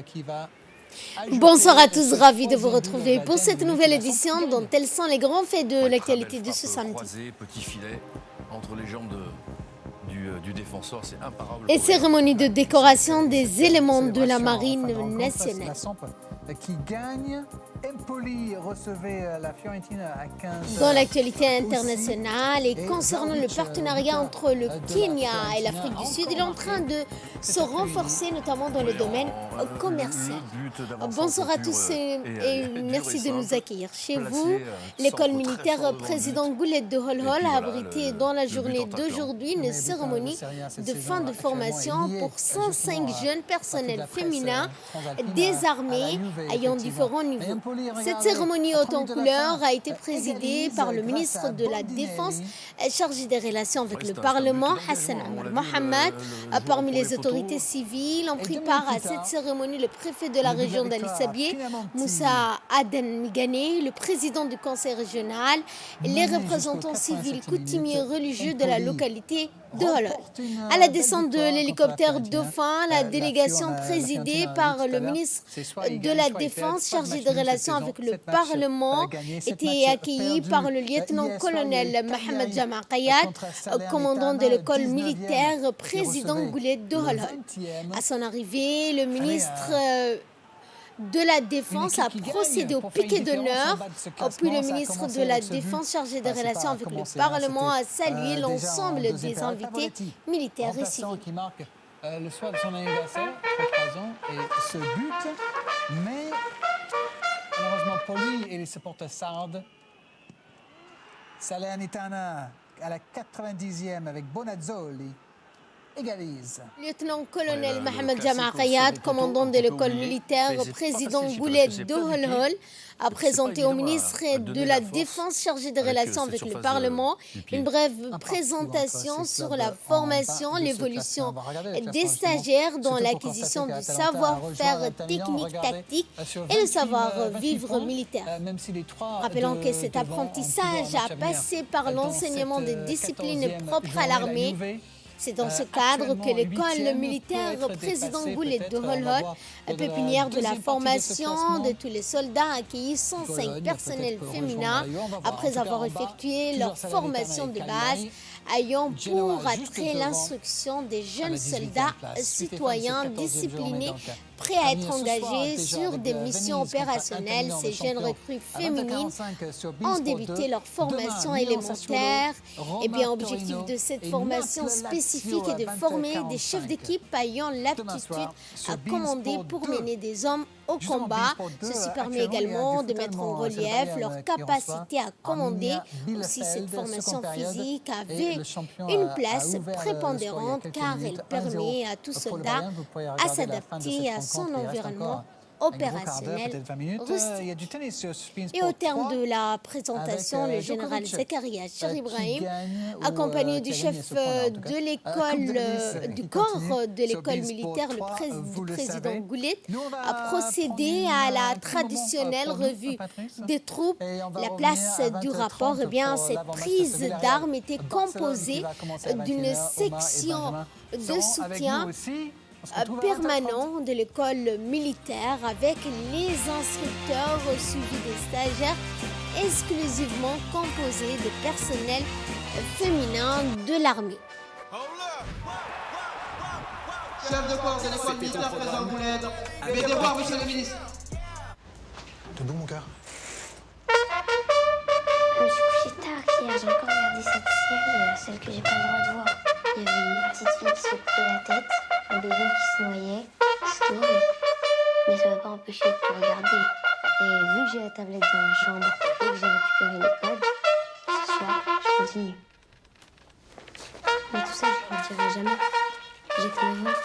qui va... Bonsoir à tous, ravi de vous retrouver pour cette nouvelle édition dont tels sont les grands faits de l'actualité de ce samedi. Petit filet entre les jambes du défenseur, c'est imparable. Et cérémonie de décoration des éléments de la marine nationale. Qui gagne. Empoli recevait la Fiorentina à 15. Dans l'actualité internationale et concernant le partenariat entre le Kenya et l'Afrique du Sud, il est en train de se renforcer, notamment dans le domaine commercial. Bonsoir à tous et merci de nous accueillir chez vous. L'école militaire président Goulet de Holhol a abrité dans la journée d'aujourd'hui une cérémonie de fin de formation pour 105 jeunes personnels féminins des armées ayant différents niveaux. Cette cérémonie haute en couleur a été présidée par le ministre de la Défense chargé des relations avec le Parlement, Hassan Omar Mohamed. Parmi les autorités civiles ont pris part à cette cérémonie le préfet de la région d'Ali Sabieh, Moussa Aden Migane, le président du conseil régional, les représentants civils, coutumiers religieux de la localité de Holhol. À la descente de l'hélicoptère Dauphin, la délégation présidée par le ministre de la Défense chargé des relations avec le Parlement était accueillie par le lieutenant-colonel Mohamed Jama Kayad, commandant de l'école militaire président Goulet de Holhol. À son arrivée, le ministre de la Défense a procédé au piquet d'honneur, puis le ministre de la Défense chargé des relations avec le Parlement a salué l'ensemble des invités militaires et civils. Qui marque le soir de son anniversaire, 33 ans, et ce but, mais malheureusement Poli et les supporters sardes. Salernitana à la 90e avec Bonazzoli. Lieutenant-colonel Mohamed Jama Kayad, commandant de l'école militaire, président Goulet de Holhol, a présenté au ministre de la Défense chargé des relations avec le Parlement une brève présentation sur la formation, l'évolution des stagiaires dans l'acquisition du savoir-faire technique, tactique et le savoir-vivre militaire. Rappelons que cet apprentissage a passé par l'enseignement des disciplines propres à l'armée. C'est dans ce cadre que l'école militaire président Goulet de Holhol, pépinière de la formation de tous les soldats, a accueilli 105 personnels féminins après avoir effectué leur formation de base, ayant pour attrait l'instruction des jeunes soldats citoyens disciplinés prêts à être engagés sur des missions opérationnelles. Ces jeunes recrues féminines ont débuté leur formation élémentaire. Et bien, objectif de cette formation spécifique est de former des chefs d'équipe ayant l'aptitude à commander pour mener des hommes au combat. Ceci permet également de mettre en relief leur capacité à commander. Aussi, cette formation physique avait une place prépondérante car elle permet à tout soldat à s'adapter à son environnement opérationnel rustique. Et au terme de la présentation, le général Zakaria Cheribrahim, accompagné du chef de l'école, du corps de l'école militaire, le président Goulet, a procédé à la traditionnelle revue des troupes. La place du rapport, eh bien, cette prise d'armes était composée d'une section de soutien permanent de l'école militaire avec les instructeurs suivis des stagiaires exclusivement composés de personnel féminin de l'armée. Chef de corps de l'école militaire président Goulet, veuillez devoir, monsieur le ministre. Debout, mon cœur. Je me suis couchée tard hier, j'ai encore regardé cette série, celle que j'ai pas le droit de voir. Il y avait une petite fille qui se coupait la tête, un bébé qui se noyait, c'était horrible. Mais ça m'a pas empêché de tout regarder. Et vu que j'ai la tablette dans la chambre et que j'ai récupéré les codes, ce soir, je continue. Mais tout ça, je ne le dirai jamais. J'ai que 9 ans.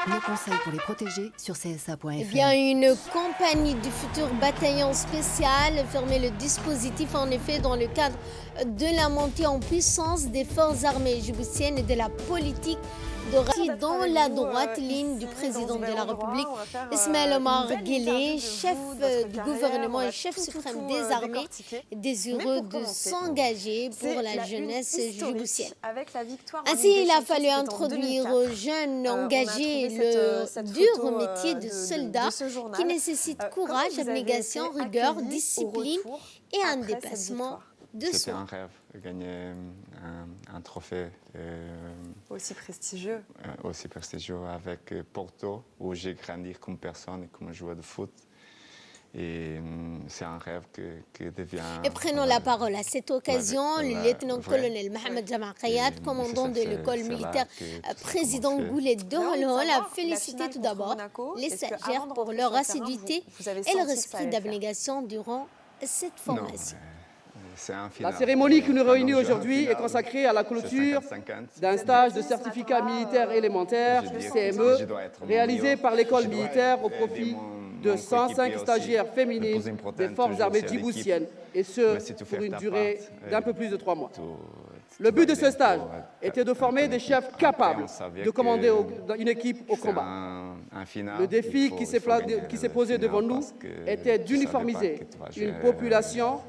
Le conseil pour les protéger sur csa.fr. Eh bien, une compagnie du futur bataillon spécial fermait le dispositif en effet dans le cadre de la montée en puissance des forces armées djiboutiennes et de la politique Dans la droite ligne du président de la République, Ismaël Omar Guelleh, chef du gouvernement et chef suprême des armées, désireux de s'engager pour la jeunesse djiboutienne. Ainsi, il a fallu introduire aux jeunes engagés le dur métier de soldat qui nécessite courage, abnégation, rigueur, discipline et un dépassement de soi. C'était un rêve, gagner un trophée aussi prestigieux avec Porto, où j'ai grandi comme personne et comme joueur de foot. Et c'est un rêve qui devient... Et prenons la parole. À cette occasion, le lieutenant-colonel Mohamed Jama Kayat, commandant de l'école militaire président Goulet Doholhol, a félicité tout d'abord les stagiaires pour leur assiduité et leur esprit d'abnégation durant cette formation. La cérémonie qui nous réunit aujourd'hui est consacrée à la clôture d'un stage de certificat militaire élémentaire, CME, réalisé par l'école militaire au profit de 105 stagiaires féminines des forces armées djiboutiennes, et ce, pour une durée d'un peu plus de 3 mois. Le but de ce stage était de former des chefs capables de commander une équipe au combat. Le défi qui s'est posé devant nous était d'uniformiser une population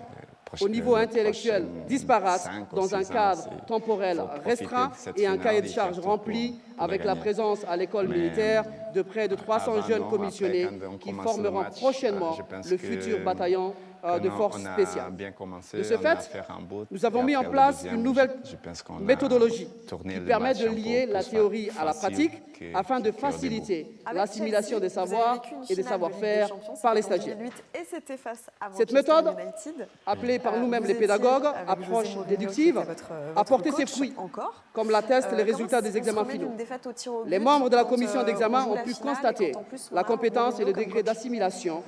au niveau intellectuel disparate, dans un cadre temporel restreint et un cahier de charges rempli, avec la présence à l'école militaire de près de 300 jeunes commissionnés qui formeront prochainement le futur bataillon de forces spéciales. De ce fait, nous avons mis en place une nouvelle méthodologie qui permet de lier la théorie à la pratique afin de faciliter l'assimilation des savoirs et des savoir-faire par les stagiaires. Cette méthode, appelée par nous-mêmes les pédagogues approche déductive, a porté ses fruits, comme l'attestent les résultats des examens finaux. Les membres de la commission d'examen ont pu constater la compétence et le degré d'assimilation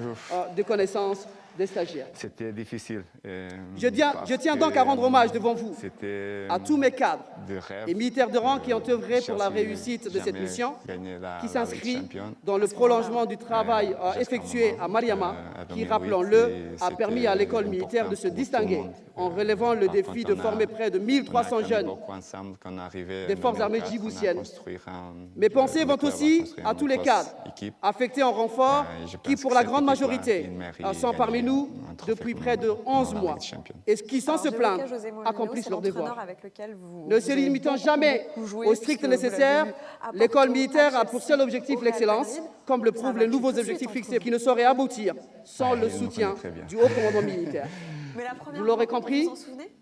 des connaissances des stagiaires. C'était difficile. Je tiens donc à rendre hommage devant vous à tous mes cadres et militaires de rang qui ont œuvré pour la réussite de cette mission, qui s'inscrit dans le prolongement du travail effectué à Mariama, qui, rappelons-le, a permis à l'école militaire de se distinguer en relevant le défi de former près de 1300 jeunes des forces armées djiboutiennes. Mes pensées vont aussi à tous les cadres affectés en renfort qui, pour la grande majorité, sont parmi nous depuis près de 11 mois et qui, sans se plaindre, accomplissent leurs devoirs. Ne se limitant jamais au strict nécessaire, l'école militaire a pour seul objectif l'excellence, comme le prouvent les nouveaux objectifs fixés qui ne sauraient aboutir sans le soutien du haut commandement militaire. Vous l'aurez compris,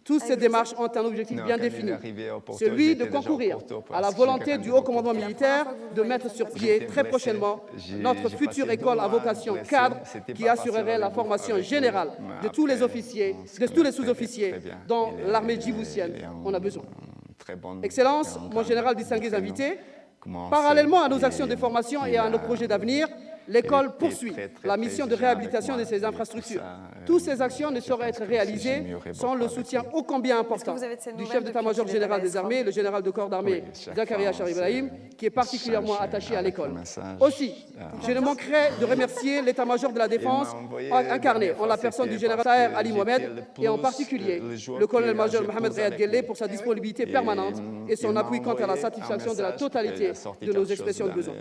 toutes ces démarches ont un objectif bien défini, celui de concourir à la volonté du haut commandement militaire de mettre sur pied très prochainement notre future école à vocation cadre qui assurerait la formation générale de tous les officiers, de tous les sous-officiers dont l'armée djiboutienne en a besoin. Excellences, mon général distingués invités, parallèlement à nos actions de formation et à nos projets d'avenir, l'école poursuit la mission de réhabilitation de ses infrastructures. Toutes ces actions ne sauraient être réalisées sans le soutien ô combien important du chef d'état-major général des armées, le général de corps d'armée Zakaria Sharif Ibrahim, qui est particulièrement attaché à l'école. Aussi, je ne manquerai de remercier l'état-major de la Défense incarné en la personne du général Taher Ali Mohamed et en particulier le colonel-major Mohamed Riyad Guelleh pour sa disponibilité permanente et son appui quant à la satisfaction de la totalité de nos expressions de besoin.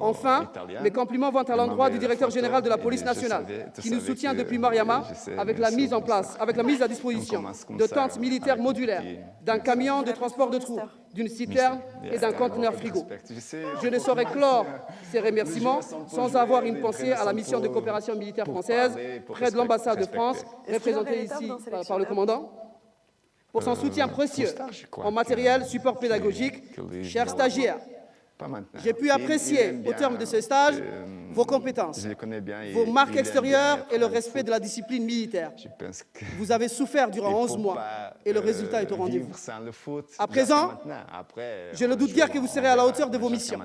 Enfin, mes compliments vont à l'endroit du directeur général de la police nationale, qui nous soutient depuis Mariama avec la mise à disposition de tentes militaires modulaires, d'un camion de transport de troupes, d'une citerne et d'un conteneur frigo. Je ne saurais clore ces remerciements sans avoir une pensée à la mission de coopération militaire française près de l'ambassade de France, représentée ici par le commandant, pour son soutien précieux en matériel, support pédagogique. Chers stagiaires, j'ai pu apprécier au terme de ce stage vos compétences, vos marques extérieures et le respect de la discipline militaire. Vous avez souffert durant 11 mois et le résultat est au rendez-vous. À présent, je ne doute guère que vous serez à la hauteur de vos missions.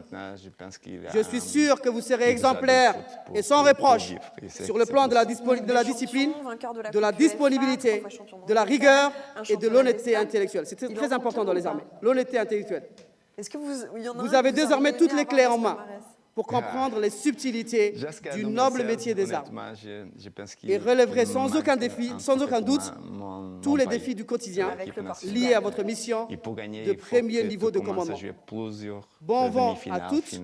Je suis sûr que vous serez exemplaire et sans reproche sur le plan de la discipline, de la disponibilité, de la rigueur et de l'honnêteté intellectuelle. C'est très important dans les armées, l'honnêteté intellectuelle. Vous avez désormais toutes les clés en main pour comprendre les subtilités du noble métier des armes et relèverez sans aucun doute tous les défis du quotidien liés à votre mission de premier niveau de commandement. Bon vent à toutes.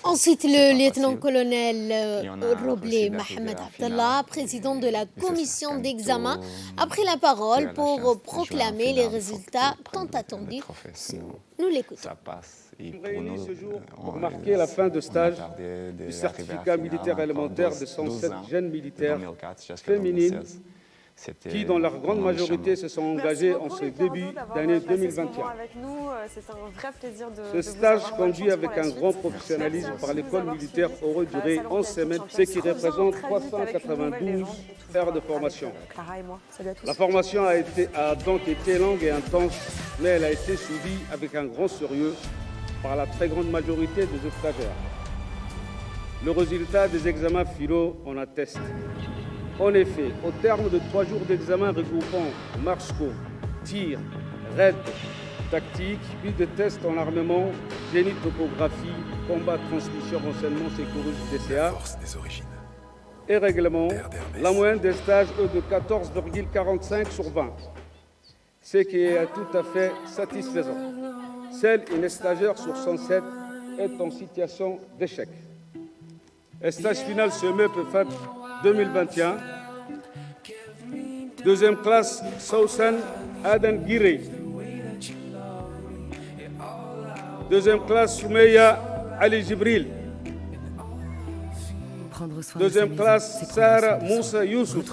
Ensuite, le lieutenant-colonel Roblé Mohamed Abdallah, président de la commission d'examen, a pris la parole pour proclamer les résultats tant attendus. Nous l'écoutons. Réunis ce jour pour marquer la fin de stage du certificat militaire élémentaire de 107 jeunes militaires féminines qui, dans leur grande majorité, se sont engagées en ce début d'année 2021. Ce stage, conduit avec un grand professionnalisme par l'école militaire, aurait duré 11 semaines, ce qui représente 392 heures de formation. La formation a donc été longue et intense, mais elle a été suivie avec un grand sérieux par la très grande majorité des stagiaires. Le résultat des examens philo en atteste. En effet, au terme de 3 jours d'examen regroupant marche courte, tir, raid, tactique, puis de tests en armement, génie, topographie, combat, transmission, renseignement, sécurité, DCA et règlement, la moyenne des stages est de 14,45 sur 20, ce qui est tout à fait satisfaisant. Seul une stagiaire sur 107 est en situation d'échec. Le stage final se met pour fin 2021. Deuxième classe, Sousan Adan Giri. Deuxième classe, Soumeya Ali Jibril. Deuxième classe, Sarah Moussa Youssouf.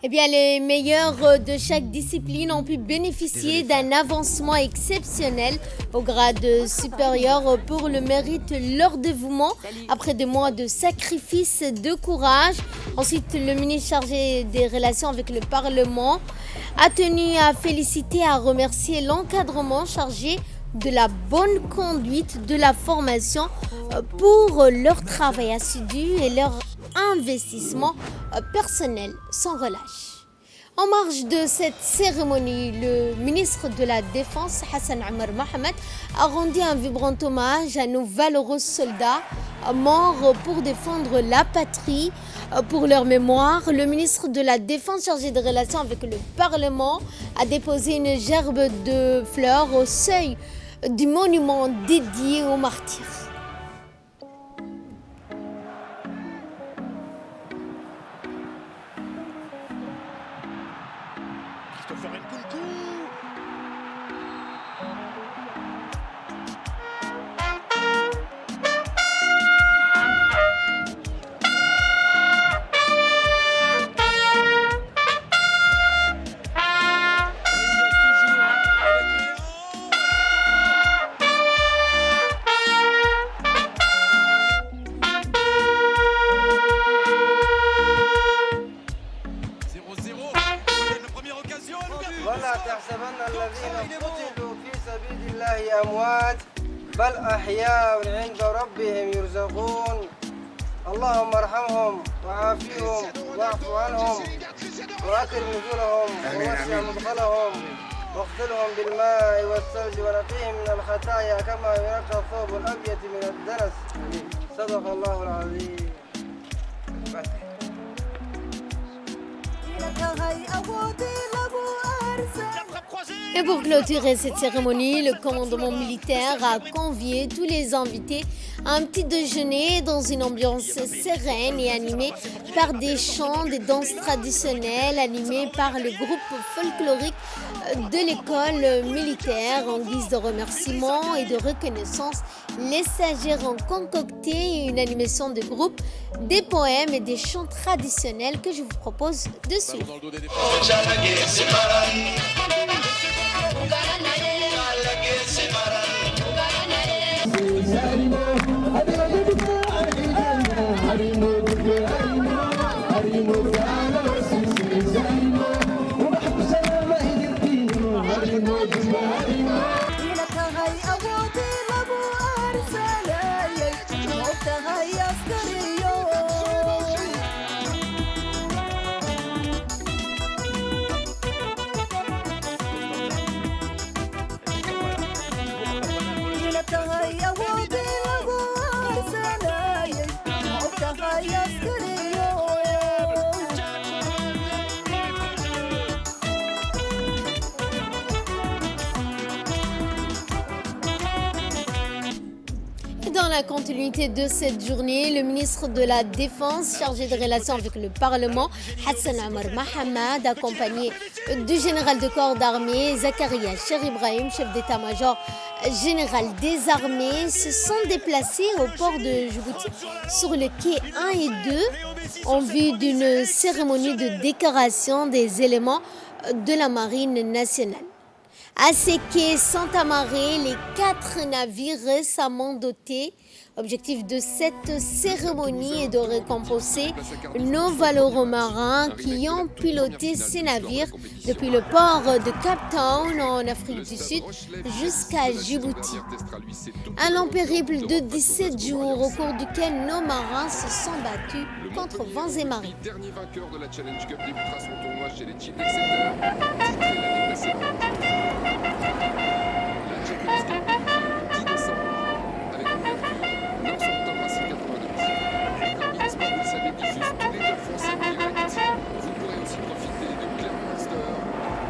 Eh bien, les meilleurs de chaque discipline ont pu bénéficier d'un avancement exceptionnel au grade supérieur pour le mérite, leur dévouement après des mois de sacrifices, de courage. Ensuite, le ministre chargé des relations avec le Parlement a tenu à féliciter, à remercier l'encadrement chargé de la bonne conduite de la formation pour leur travail assidu et leur investissement personnel sans relâche. En marge de cette cérémonie, le ministre de la Défense, Hassan Omar Mohamed, a rendu un vibrant hommage à nos valeureux soldats morts pour défendre la patrie. Pour leur mémoire, le ministre de la Défense chargé des relations avec le Parlement a déposé une gerbe de fleurs au seuil du monument dédié aux martyrs. بل أحياء عند ربهم يرزقون اللهم ارحمهم وعافيهم واعف عنهم وأكرم نزلهم ووسع مدخلهم واغسلهم بالماء والثلج ونقيهم من الخطايا كما ينقى الثوب الأبيض من الدنس صدق الله العظيم. Et pour clôturer cette cérémonie, le commandement militaire a convié tous les invités à un petit déjeuner dans une ambiance sereine et animée par des chants, des danses traditionnelles, animées par le groupe folklorique de l'école militaire. En guise de remerciement et de reconnaissance, les stagiaires ont concocté une animation de groupe, des poèmes et des chants traditionnels que je vous propose de suivre. dans la continuité de cette journée, le ministre de la Défense chargé des relations avec le Parlement, Hassan Omar Mohamed, accompagné du général de corps d'armée Zakaria Cheikh Ibrahim, chef d'état-major général des armées, se sont déplacés au port de Djibouti sur le quai 1 et 2 en vue d'une cérémonie de décoration des éléments de la Marine nationale. À ces quais sont amarrés les 4 navires récemment dotés. L'objectif de cette cérémonie est de récompenser nos valeureux marins qui ont piloté ces navires depuis le port de Cape Town en Afrique du Sud jusqu'à Djibouti. Un long périple de 17 jours au cours duquel nos marins se sont battus contre vents et marées. Le dernier vainqueur de la Challenge Cup débutera son tournoi chez les Chiefs d'Exeter, titré l'année précédente. La Champions Cup 10 décembre, avec l'ouverture 9 septembre à 6,82. Comme Beansport, vous le savez, diffuse tous les clubs français en direct. Vous pourrez aussi profiter de Clermont-Ulster,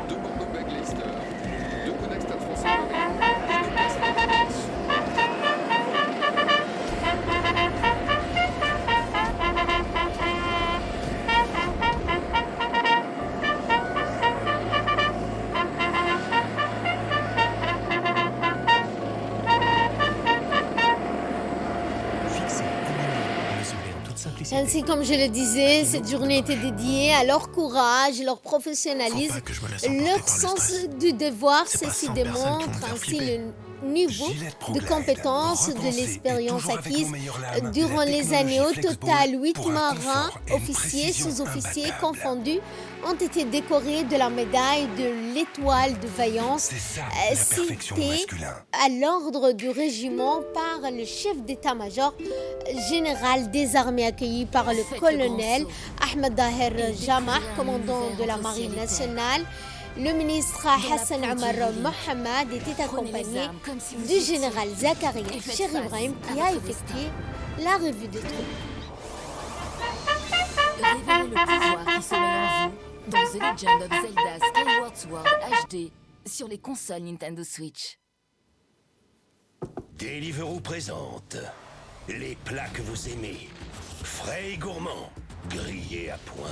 de Bordeaux-Bègles-Leicester, de Connect Stade Français Paris et de Brest France. Ainsi, comme je le disais, cette journée était dédiée à leur courage, leur professionnalisme, leur sens du devoir. Ceci démontre ainsi le niveau de compétence de l'expérience acquise durant les années. Au total, 8 marins, officiers, sous-officiers confondus, ont été décorés de la médaille de l'étoile de vaillance, citée à l'ordre du régiment par le chef d'état-major général des armées, accueilli par le colonel Ahmed Daher Jamah, commandant de la Marine nationale. Le ministre Hassan Omar Mohamed était accompagné du général Zakaria Cheikh Ibrahim qui a effectué la revue de troupes. Révélez le pouvoir qui sommeille en vous dans The Legend of Zelda Skyward Sword HD sur les consoles Nintendo Switch. Deliveroo présente les plats que vous aimez, frais et gourmands, grillés à point.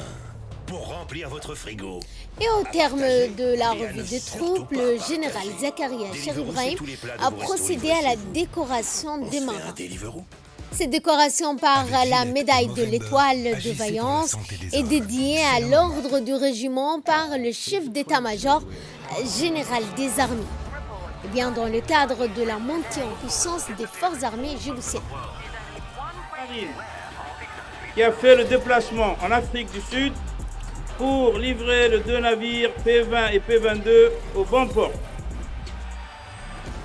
Pour remplir votre frigo. Et au terme de la revue des troupes, le général Zakaria Cheikh Ibrahim a procédé à la décoration des marins. Cette décoration par la médaille de l'étoile de vaillance est dédiée à l'ordre du régiment par le chef d'état-major général des armées. Et bien dans le cadre de la montée en puissance des forces armées djiboutiennes. Qui a fait le déplacement en Afrique du Sud pour livrer les 2 navires P20 et P22 au bon port.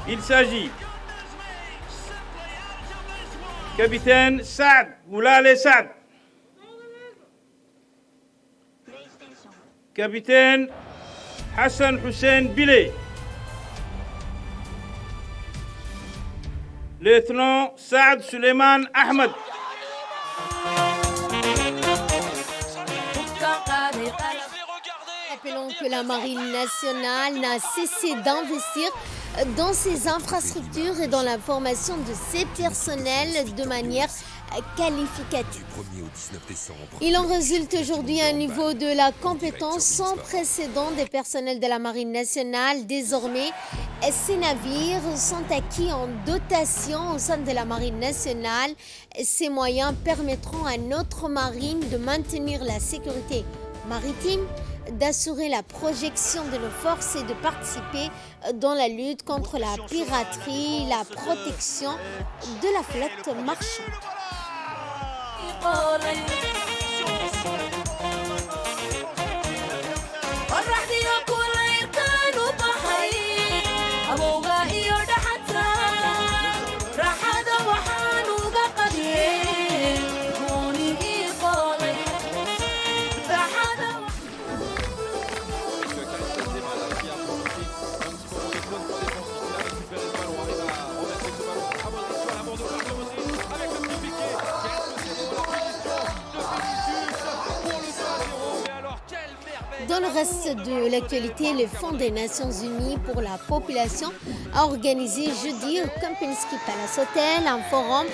Il s'agit capitaine Saad Moulale Saad, capitaine Hassan Hussein Bile, lieutenant Saad Suleiman Ahmed. Rappelons que la Marine nationale n'a cessé d'investir dans ses infrastructures et dans la formation de ses personnels de manière qualificative. Il en résulte aujourd'hui un niveau de la compétence sans précédent des personnels de la Marine nationale. Désormais, ces navires sont acquis en dotation au sein de la Marine nationale. Ces moyens permettront à notre marine de maintenir la sécurité maritime, d'assurer la projection de nos forces et de participer dans la lutte contre la piraterie, la protection de la flotte marchande. reste de l'actualité, le Fonds des Nations Unies pour la population a organisé jeudi au Kempinski Palace Hotel un forum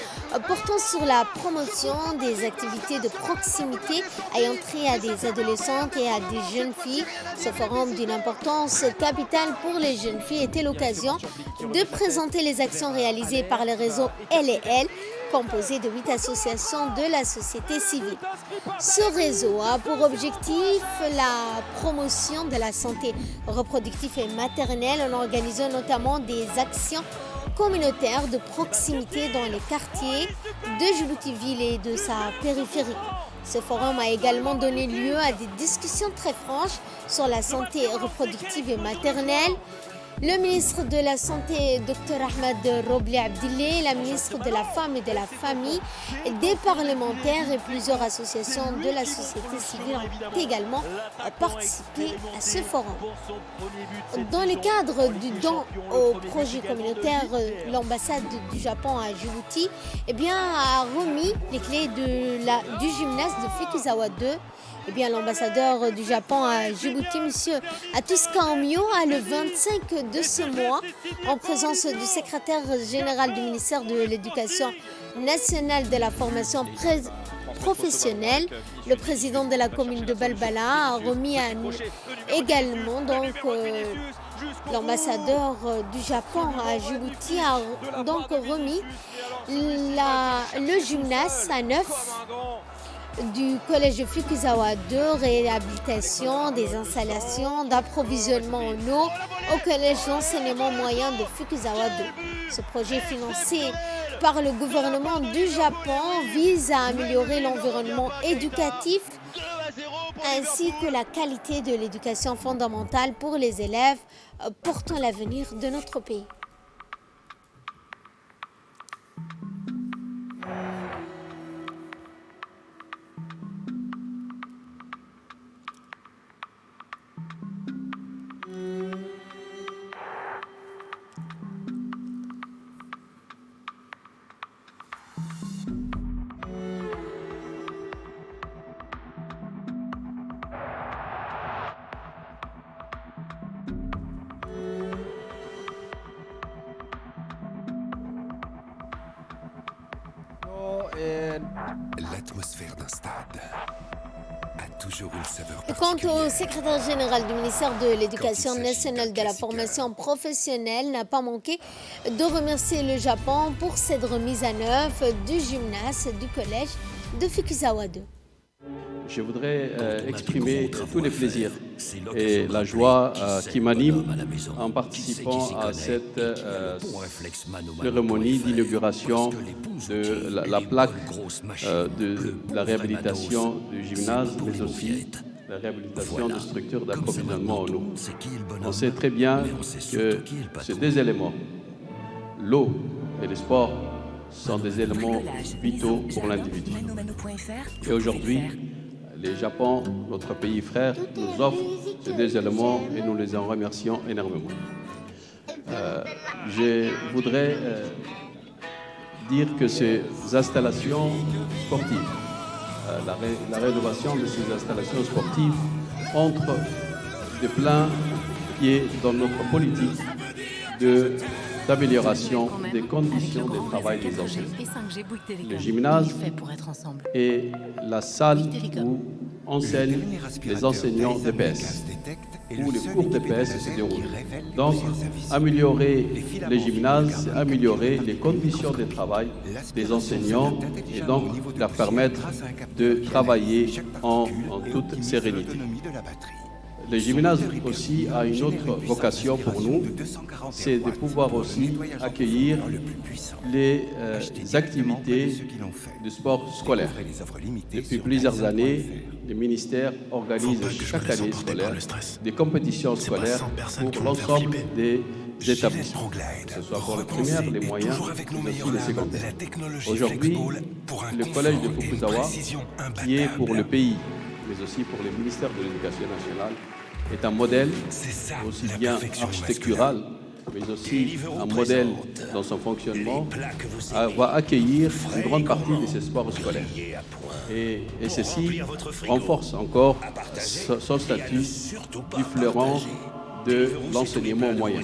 portant sur la promotion des activités de proximité ayant trait à des adolescentes et à des jeunes filles. Ce forum d'une importance capitale pour les jeunes filles était l'occasion de présenter les actions réalisées par le réseau L&L, composé de 8 associations de la société civile. Ce réseau a pour objectif la promotion de la santé reproductive et maternelle en organisant notamment des actions communautaires de proximité dans les quartiers de Djibouti-Ville et de sa périphérie. Ce forum a également donné lieu à des discussions très franches sur la santé reproductive et maternelle. Le ministre de la Santé, Dr Ahmed Robli Abdillah, la ministre de la Femme et de la Famille, des parlementaires et plusieurs associations de la société civile ont également participé à ce forum. Dans le cadre du don au projet communautaire, l'ambassade du Japon à Djibouti a remis les clés du gymnase de Fukuzawa 2. L'ambassadeur du Japon à Djibouti, M. Atuska Omyo, a le 25 de ce mois, en présence du secrétaire général du ministère de l'Éducation nationale de la formation professionnelle, le président de la commune de Balbala, a remis également l'ambassadeur du Japon à Djibouti a donc remis le gymnase à neuf du collège de Fukuzawa 2, réhabilitation des installations d'approvisionnement en eau au collège d'enseignement moyen de Fukuzawa 2. Ce projet financé par le gouvernement du Japon vise à améliorer l'environnement éducatif ainsi que la qualité de l'éducation fondamentale pour les élèves portant l'avenir de notre pays. L'atmosphère d'un stade a toujours une saveur Quant particulière. au secrétaire général du ministère de l'Éducation nationale de la formation professionnelle, n'a pas manqué de remercier le Japon pour cette remise à neuf du gymnase du collège de Fukuzawa 2. Je voudrais exprimer tous les plaisirs et la joie qui m'anime en participant à cette cérémonie d'inauguration de la plaque de la réhabilitation du gymnase, mais aussi la réhabilitation de structures d'approvisionnement en eau. On sait très bien que ces deux éléments, l'eau et le sport, sont des éléments vitaux pour l'individu. Et aujourd'hui, le Japon, notre pays frère, nous offre ces deux éléments et nous les en remercions énormément. Je voudrais dire que ces installations sportives, la rénovation de ces installations sportives entre de plein pied dans notre politique d'amélioration des conditions de travail des enseignants. Le gymnase est la salle où enseignent les enseignants d'EPS, où les cours d'EPS se déroulent. Donc, améliorer les gymnases, c'est améliorer les conditions de travail des enseignants et donc leur permettre de travailler en toute sérénité. Le gymnase aussi a une autre vocation pour nous, c'est de pouvoir aussi accueillir les activités de sport scolaire. Depuis plusieurs années, le ministère organise chaque année scolaire des compétitions scolaires pour l'ensemble des établissements, que ce soit pour les primaires, les moyens, mais aussi les secondaires. Aujourd'hui, le collège de Fukuzawa, qui est pour le pays, mais aussi pour le ministère de l'Éducation nationale, est un modèle aussi bien architectural mais aussi un modèle dans son fonctionnement, va accueillir une grande partie de ces sports scolaires. Et ceci renforce encore son statut du fleuron de l'enseignement moyen.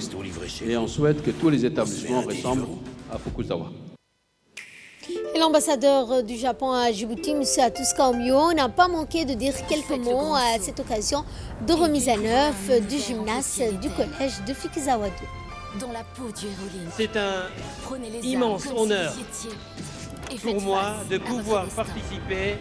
Et on souhaite que tous les établissements ressemblent à Fukuzawa. Et l'ambassadeur du Japon à Djibouti, M. Atuska Omyo, n'a pas manqué de dire quelques mots à cette occasion de remise à neuf du gymnase du collège de Fukuzawa 2. Dans la peau du héroïne. C'est un immense honneur pour moi de pouvoir participer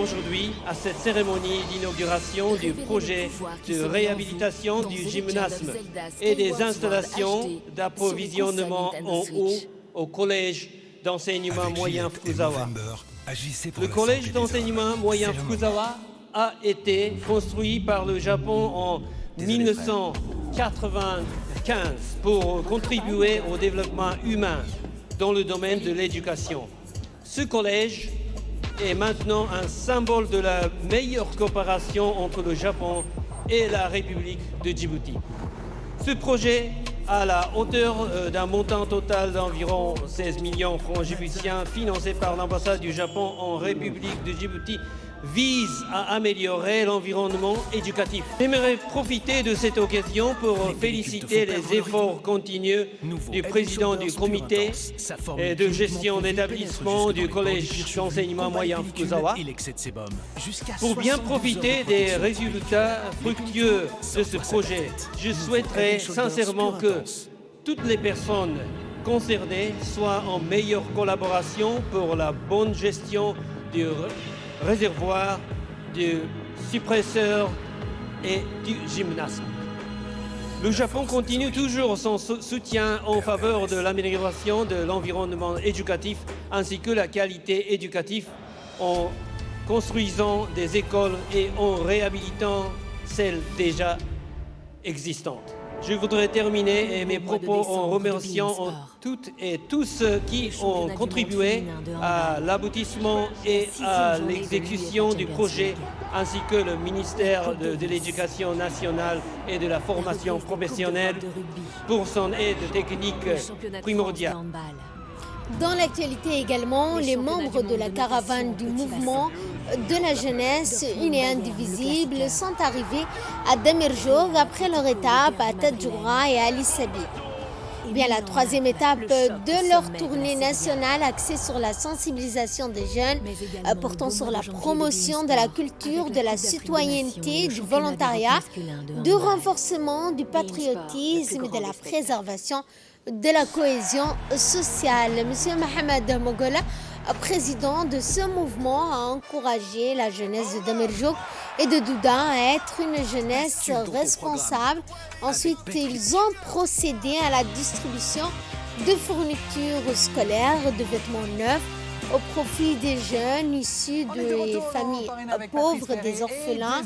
aujourd'hui à cette cérémonie d'inauguration du projet de réhabilitation du gymnasme et des installations d'approvisionnement en eau au collège d'enseignement moyen Fukuzawa. Le collège d'enseignement moyen Fukuzawa a été construit par le Japon en 1995 pour contribuer au développement humain dans le domaine de l'éducation. Ce collège est maintenant un symbole de la meilleure coopération entre le Japon et la République de Djibouti. Ce projet, à la hauteur d'un montant total d'environ 16 millions de francs djiboutiens financé par l'ambassade du Japon en République de Djibouti, vise à améliorer l'environnement éducatif. J'aimerais profiter de cette occasion pour féliciter les efforts continus du président du comité de gestion d'établissement du collège d'enseignement moyen Fukuzawa pour bien profiter des résultats fructueux de ce projet. Je souhaiterais sincèrement que toutes les personnes concernées soient en meilleure collaboration pour la bonne gestion du réservoir, du suppresseur et du gymnasme. Le Japon continue toujours son soutien en faveur de l'amélioration de l'environnement éducatif ainsi que la qualité éducative en construisant des écoles et en réhabilitant celles déjà existantes. Je voudrais terminer mes propos en remerciant toutes et tous qui ont contribué à l'aboutissement et à l'exécution du projet, ainsi que le ministère de l'Éducation nationale et de la formation professionnelle pour son aide technique primordiale. Dans l'actualité également, les membres de la caravane du mouvement de la jeunesse une et indivisible sont arrivés à Damirjoug après leur étape à Tadjoura et à Ali Sabi. Bien, la troisième étape de leur tournée nationale axée sur la sensibilisation des jeunes, portant sur la promotion de la culture, de la citoyenneté, du volontariat, du renforcement du patriotisme et de la préservation de la cohésion sociale. Monsieur Mohamed Mogola, président de ce mouvement, a encouragé la jeunesse de Damirjoug et de Douda à être une jeunesse responsable. Ensuite, ils ont procédé à la distribution de fournitures scolaires, de vêtements neufs au profit des jeunes issus des familles pauvres, des orphelins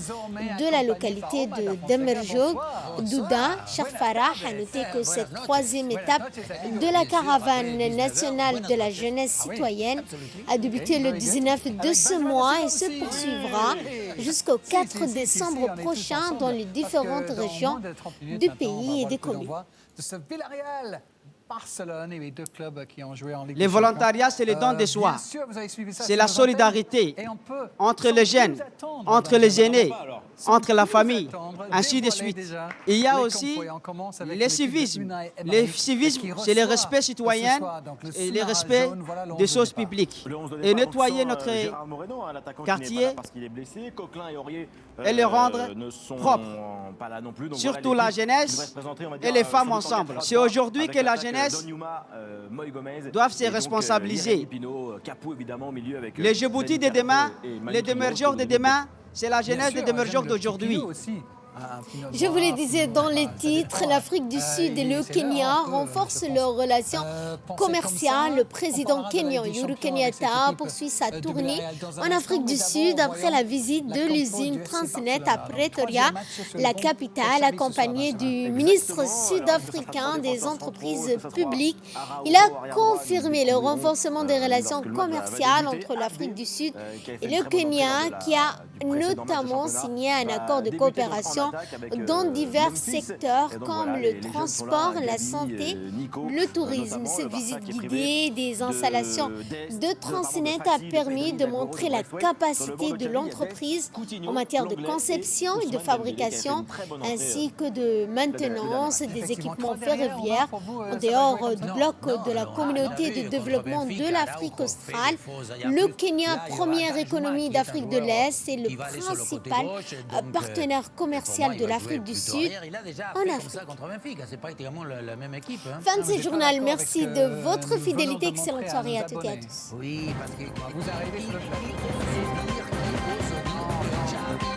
de la localité de Damirjoug. Douda Sharfarah a noté que cette troisième étape de la caravane nationale de la jeunesse citoyenne a débuté le 19 de ce mois et se poursuivra jusqu'au 4 décembre prochain dans les différentes régions du pays et des communes. Barcelone et les deux clubs qui ont joué en Ligue. Les volontariats, c'est le don de soi. C'est la solidarité entre les jeunes, entre les aînés, entre la famille, ainsi de suite. Il y a aussi le civisme. Le civisme, c'est le respect citoyen et le respect des choses publiques. Et nettoyer notre quartier et le rendre propre. Surtout la jeunesse et les femmes ensemble. C'est aujourd'hui que la jeunesse doivent se responsabiliser. Les Djibouti de demain, les Damirjoug de demain, c'est la jeunesse des Damirjoug d'aujourd'hui. Je vous le disais dans les titres, l'Afrique du Sud et le Kenya renforcent leurs relations commerciales. Le président kenyan Uhuru Kenyatta poursuit sa tournée en Afrique du Sud après la visite de l'usine Transnet à Pretoria, la capitale, accompagné du ministre sud-africain des entreprises publiques. Il a confirmé le renforcement des relations commerciales entre l'Afrique du Sud et le Kenya, qui a notamment signé un accord de coopération investisseurs dans divers secteurs comme le transport, la santé, le tourisme. Cette visite guidée des installations de Transnet a permis de montrer la capacité de l'entreprise en matière de conception et de fabrication, ainsi que de maintenance des équipements ferroviaires en dehors du bloc de la communauté de développement de l'Afrique australe. Le Kenya, première économie d'Afrique de l'Est, est le principal partenaire commercial de l'Afrique du Sud en Afrique. Fin de ce journal. Merci de votre fidélité. Excellente soirée à toutes et à tous. Oui, Patrick, vous arrivez sur le plateau.